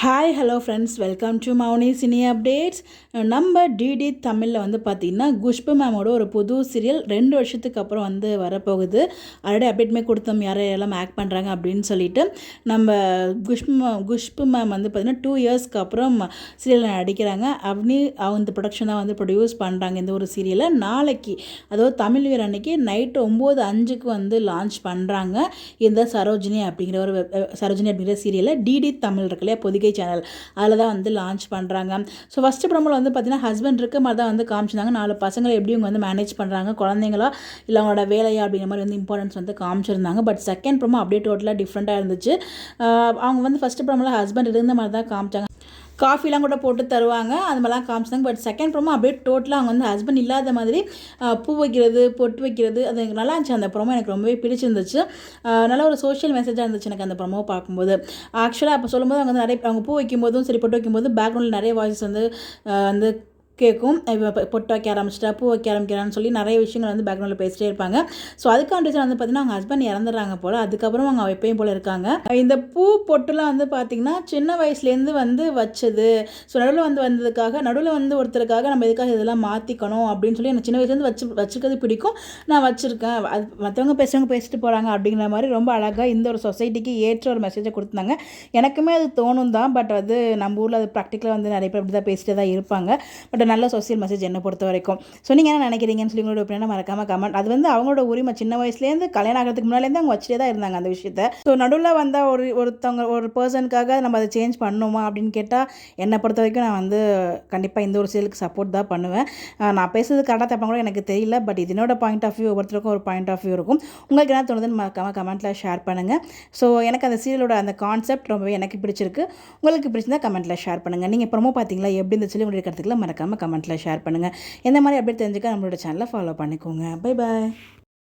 Hi hello friends, welcome to Mouni cine updates. நம்ம DD தமிழில் வந்து பார்த்திங்கன்னா குஷ்பு மேமோட ஒரு புது சீரியல் 2 வருஷத்துக்கு அப்புறம் வந்து வரப்போகுது. ஆல்ரெடி அப்டேட்டுமே கொடுத்தோம் யாரெல்லாம் ஆக்ட் பண்ணுறாங்க அப்படின்னு சொல்லிட்டு. நம்ம குஷ்பு மேம் வந்து பார்த்திங்கன்னா 2 இயர்ஸ்க்கு அப்புறம் சீரியலில் நடிக்கிறாங்க. அந்த ப்ரொடக்ஷன் தான் வந்து ப்ரொடியூஸ் பண்ணுறாங்க இந்த ஒரு சீரியலை. நாளைக்கு, அதாவது தமிழ் வீர் அன்னைக்கு நைட்டு 9:05 வந்து லான்ச் பண்ணுறாங்க இந்த சரோஜினி அப்படிங்கிற சீரியலை. டிடி தமிழ் இருக்கு இல்லையா, பொதிகை சேனல், அதில் தான் வந்து லான்ச் பண்ணுறாங்க. ஸோ ஃபஸ்ட்டு ப்ரோமோவில் வந்து பார்த்தீங்கன்னா ஹஸ்பண்ட் இருக்க மாதிரி தான் வந்து காமிச்சிருந்தாங்க. 4 பசங்களை எப்படி இவங்க வந்து மேனேஜ் பண்ணுறாங்க, குழந்தைங்களா இல்லை அவங்களோட வேலையா அப்படிங்கிற மாதிரி வந்து இம்பார்ட்டன்ஸ் வந்து காமிச்சிருந்தாங்க. பட் செகண்ட் ப்ரோமோ அப்படியே டோட்டலாக டிஃப்ரெண்ட்டாக இருந்துச்சு. அவங்க வந்து ஃபஸ்ட்டு ப்ரோமோவில் ஹஸ்பண்ட் இருந்த மாதிரி தான் காமிச்சாங்க. காஃபிலாம் கூட போட்டு தருவாங்க, அது மாதிரிலாம் காமிச்சிட்டாங்க. பட் செகண்ட் ப்ரோமோ அப்படியே டோட்டலாக அவங்க வந்து ஹஸ்பண்ட் இல்லாத மாதிரி பூ வைக்கிறது, பொட்டு வைக்கிறது, அது எனக்கு நல்லா இருந்துச்சு. அந்த ப்ரோமோ எனக்கு ரொம்பவே பிடிச்சிருந்துச்சு. நல்ல ஒரு சோஷியல் மெசேஜாக இருந்துச்சு எனக்கு அந்த ப்ரோமோ பார்க்கும்போது. ஆக்சுவலாக அப்போ சொல்லும்போது அவங்க வந்து அவங்க பூ வைக்கும்போதும் சரி, பொட்டு வைக்கும்போது பேக்ரவுண்டில் நிறைய வாய்ஸ் வந்து கேட்கும். பொட்டு வைக்க ஆரம்பிச்சிட்டா, பூ வைக்க ஆரம்பிக்கிறான்னு சொல்லி நிறைய விஷயங்கள் வந்து பேக்ரவுண்டில் பேசிட்டே இருப்பாங்க. ஸோ அதுக்கான ரீசன் வந்து பார்த்திங்கன்னா அவங்க ஹஸ்பண்ட் இறந்துடுறாங்க போல். அதுக்கப்புறம் அவங்க எப்பயும் போல் இருக்காங்க. இந்த பூ பொட்டுலாம் வந்து பார்த்திங்கன்னா சின்ன வயசுலேருந்து வந்து வச்சது. ஸோ நடுவில் வந்து ஒருத்தருக்காக நம்ம எதுக்காக இதெல்லாம் மாற்றிக்கணும் அப்படின்னு சொல்லி எனக்கு சின்ன வயசுலேருந்து வச்சுருக்கிறது பிடிக்கும், நான் வச்சுருக்கேன். அது மற்றவங்க பேசிட்டு போகிறாங்க அப்படிங்கிற மாதிரி ரொம்ப அழகாக இந்த ஒரு சொசைட்டிக்கு ஏற்ற ஒரு மெசேஜை கொடுத்தாங்க. எனக்குமே அது தோணும் தான். பட் அது நம்ம ஊரில் அது ப்ராக்டிக்கலாக வந்து நிறைய பேர் அப்படி தான் பேசிட்டு தான் இருப்பாங்க. பட் நல்ல சோசியல் மெசேஜ் என்னை பொறுத்த வரைக்கும். ஸோ நீங்கள் என்ன நினைக்கிறீங்கன்னு சொல்லி உங்களோட ஒப்பீனியனை மறக்காமல் கமெண்ட். அது வந்து அவங்களோட உரிமை. சின்ன வயசுலேருந்து கல்யாணம் ஆகிறதுக்கு முன்னாலேருந்து அவங்க வச்சுட்டே தான் இருந்தாங்க அந்த விஷயத்தை. ஸோ நடுவில் வந்தால் ஒரு பர்சனுக்காக நம்ம அதை சேஞ்ச் பண்ணணுமா அப்படின்னு கேட்டால் என்னை பொறுத்த வரைக்கும் நான் வந்து கண்டிப்பாக இந்த ஒரு சீரியலுக்கு சப்போர்ட் தான் பண்ணுவேன். நான் பேசுறது கரெக்டாக தப்பாக கூட எனக்கு தெரியல. பட் இது என்னோட பாயிண்ட் ஆஃப் வியூ, ஒவ்வொருத்தருக்கும் ஒரு பாயிண்ட் ஆஃப் வியூ இருக்கும். உங்களுக்கு என்ன தோணுதுன்னு மறக்காமல் கமெண்ட்டில் ஷேர் பண்ணுங்கள். ஸோ எனக்கு அந்த சீரியலோட அந்த கான்செப்ட் ரொம்பவே எனக்கு பிடிச்சிருக்கு. உங்களுக்கு பிடிச்சிருந்தா கமெண்ட்டில் ஷேர் பண்ணுங்கள். நீங்கள் ப்ரோமோ பார்த்தீங்களா, எப்படி இந்த சொல்லி உங்களுக்கு கருத்துக்களை மறக்காமல் கமெண்ட்டில் ஷேர் பண்ணுங்கள். எந்த மாதிரி அப்படி தெரிஞ்சுக்க நம்மளோட சேனலை ஃபாலோ பண்ணிக்கோங்க. Bye bye.